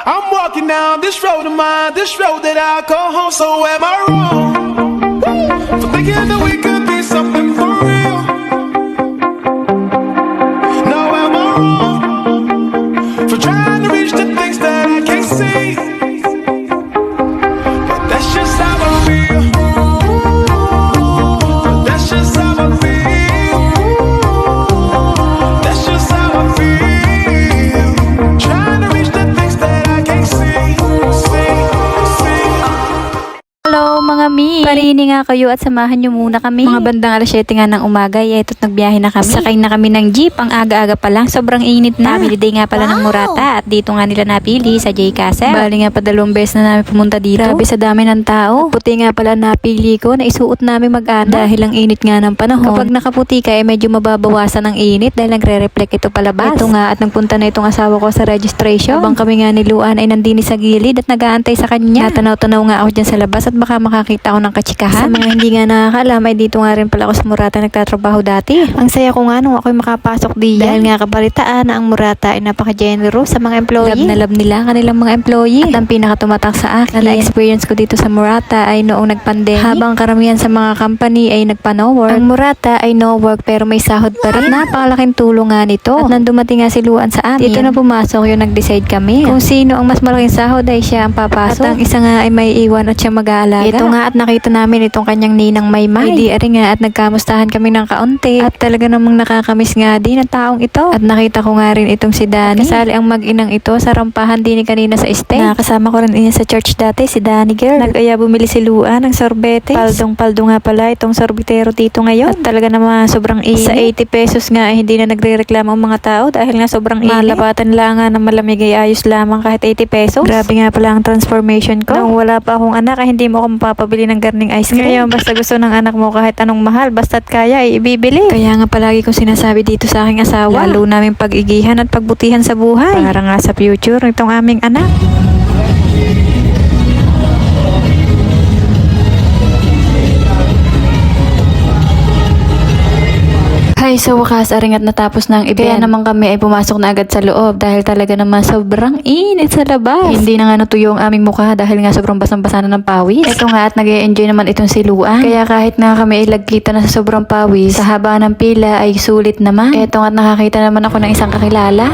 I'm walking down this road of mine, this road that I call home. So am I wrong for thinking that we could be something for real? No, am I wrong for trying to reach the things that I can't see? But that's just how I feel. But that's just how I feel. That's just how I feel. Trying to reach the things that I can't see. Hello mga mi! Parini nga kayo at samahan nyo muna kami. Mga bandang alas 7 nga ng umaga, ito't nagbiyahe na kami. Sakay na kami ng jeep, ang aga-aga pa lang, sobrang init na. Family day nga pala ng Murata at dito nga nila napili sa J Castle. Bali nga pa 2 beses na namin pumunta dito. Grabe sa dami ng tao. Puti nga pala napili ko na isuot namin mag-ana dahil ang init nga ng panahon. Kapag nakaputi ka medyo mababawasan ng init dahil nagre-reflect ito palabas. Ito nga at nagpunta na itong asawa ko sa registration. Habang kami nga ni Luan ay nandini sa gilid at nag-aantay sa kanya. Natanaw-tanaw nga ako dyan sa labas at baka makakita ako ng kachikahan. Sa mga hindi nga nakakaalam ay dito nga rin pala ako sa Murata nagtatrabaho dati. Ang saya ko nga nung ako'y makapasok diyan. Dahil nga kabalitaan na ang Murata ay napaka-generous sa mga employee. Love na love nila kanilang mga employee. At ang pinakatumatak sa akin na experience ko dito sa Murata ay noong nag-pandemic. Habang karamihan sa mga company ay nagpa-no work, ang Murata ay no work pero may sahod pa rin. At napakalaking tulong nga nito. At nang dumating nga si Luan sa amin, dito na pumasok yung nag-decide kami. Kung sino ang mas malaking sahod ay siya ang papasok. At ang isa nga ay may iwan at siya mag-aalaga. Ito nga at nakita namin itong kanyang ninang Maymay. Di ari nga at nagkamustahan kami ng kaunti. At talaga namang nakakamiss nga din ang taong ito. At nakita ko nga rin itong si Danny. Kasali ang mag-inang ito sa rampahan din kanina sa stay. Nakasama ko rin niya sa church dati, si Danny girl. Nag-aya bumili si Luan ng sorbetes. Paldong-paldo nga pala itong sorbetero dito ngayon. At talaga naman sobrang init. Sa 80 pesos nga ay hindi na nagre-reklamo ang mga tao dahil nga sobrang init. Malapatan lang nga ng malamig ay ayos lamang kahit 80 pesos. Grabe nga pala ang transformation ko. Nung wala pa akong anak ay hindi mo ako mapapabili ng garning ice cream. Ngayon basta gusto ng anak mo kahit anong mahal basta't kaya ay ibibili. Kaya nga palagi kong sinasabi dito sa aking asawa, lalo namin pag-igihan at pagbutihan sa buhay. Para nga sa future nitong aming anak. Ay, sa wakas, aringat natapos na ang event. Kaya naman kami ay pumasok na agad sa loob dahil talaga naman sobrang init sa labas. Hindi na nga natuyo ang aming mukha dahil nga sobrang basang-basa na ng pawis. Ito nga at nag-e-enjoy naman itong si Luan. Kaya kahit na kami ay lagkita na sa sobrang pawis, sa haba ng pila ay sulit naman. Ito nga at nakakita naman ako ng isang kakilala.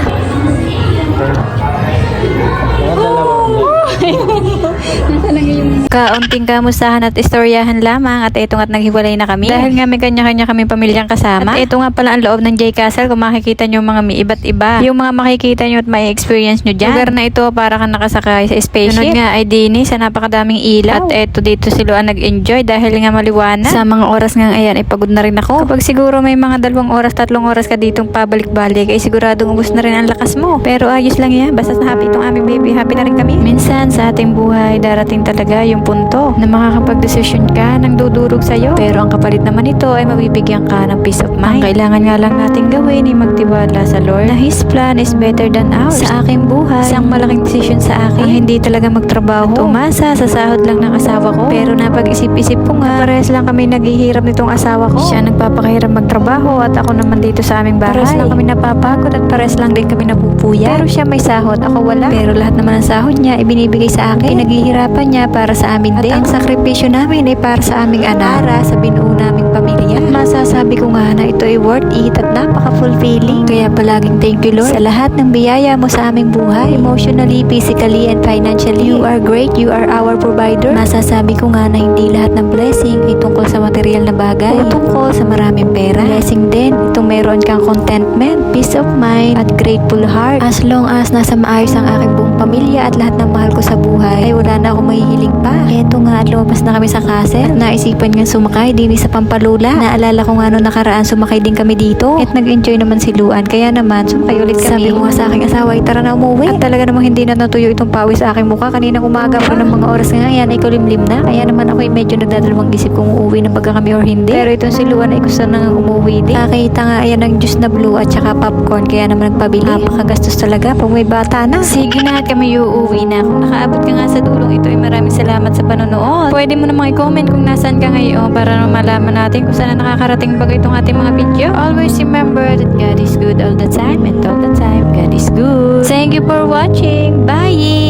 Kaunting kamustahan at istoryahan lamang at ito nga't naghiwalay na kami. Dahil nga may kanya-kanya kami pamilyang kasama. At ito nga pala ang loob ng J Castle kung makikita nyo mga iba't iba. Yung mga makikita nyo at may experience nyo dyan. Lugar na ito para kang nakasakay sa spaceship. Sunod nga ay dini sa napakadaming ilaw. At ito dito si Luan nag-enjoy dahil nga maliwanag. Sa mga oras nga ayan ay pagod na rin ako. Kapag siguro may mga 2 oras, 3 oras ka ditong pabalik-balik ay siguradong ubos na rin ang lakas mo. Pero ayos lang yan. Basta happy itong aming baby. Happy na rin kami. Minsan sa ating buhay darating talaga yung punto na makakapag-desisyon ka ng dudurog sa'yo. Pero ang kapalit naman ito ay mabibigyan ka ng peace of mind. Ang kailangan nga lang natin gawin ay magtiwala sa Lord na His plan is better than ours. Sa aking buhay, isang malaking desisyon sa akin ang hindi talaga magtrabaho at umasa sa sahod lang ng asawa ko. Pero napag-isip-isip ko nga, parehas lang kami naghihirap nitong asawa ko. Siya nagpapakahirap magtrabaho at ako naman dito sa aming bahay. Parehas lang kami napapagod at parehas lang din kami napupuyat. Pero siya may sahod, ako wala. Pero lahat naman ng sahod niya ibinibigay sa akin. Pinaghihirapan niya para sa amin din. Ang sakripisyo namin ay para sa aming anak, para sa binuo naming pamilya. At masasabi ko nga na ito ay worth it at napaka-fulfilling. Kaya palaging thank you Lord sa lahat ng biyaya mo sa aming buhay. Emotionally, physically, and financially. You are great. You are our provider. Masasabi ko nga na hindi lahat ng blessing ay tungkol sa material na bagay o tungkol sa maraming pera. Blessing din itong meron kang contentment, peace of mind, at grateful heart. As long as nasa maayos ang aking buong pamilya at lahat ng mahal ko sa buhay, ay wala na akong mahihiling pa. Eto nga at lumabas na kami sa castle. At naisipan nga sumakay din sa Pampalula. Naalala ko nga noong nakaraan sumakay din kami dito. At nag-enjoy naman si Luan. Kaya naman sumakay ulit kami. Sabi ko nga sa aking asawa, tara na umuwi. At talaga namang hindi na natuyo itong pawis sa aking mukha. Kaninang umaga pa ng mga oras nga yan ay kulimlim na. Kaya naman ako ay medyo nagdadalawang isip kung uuwi na baga kami or hindi. Pero itong si Luan ay gusto na nga umuwi din. Nakita nga ayan ng juice na blue at saka popcorn. Kaya naman nagpabili. Napakagastos talaga pag may bata na. Sige na kami uuwi na. Kung nakaabot ka nga sa dulong ito ay maraming salamat sa panonood. Pwede mo namang i-comment kung nasaan ka ngayon para malaman natin kung saan nakakarating ba itong ating mga video. Always remember that God is good all the time and all the time God is good. Thank you for watching. Bye!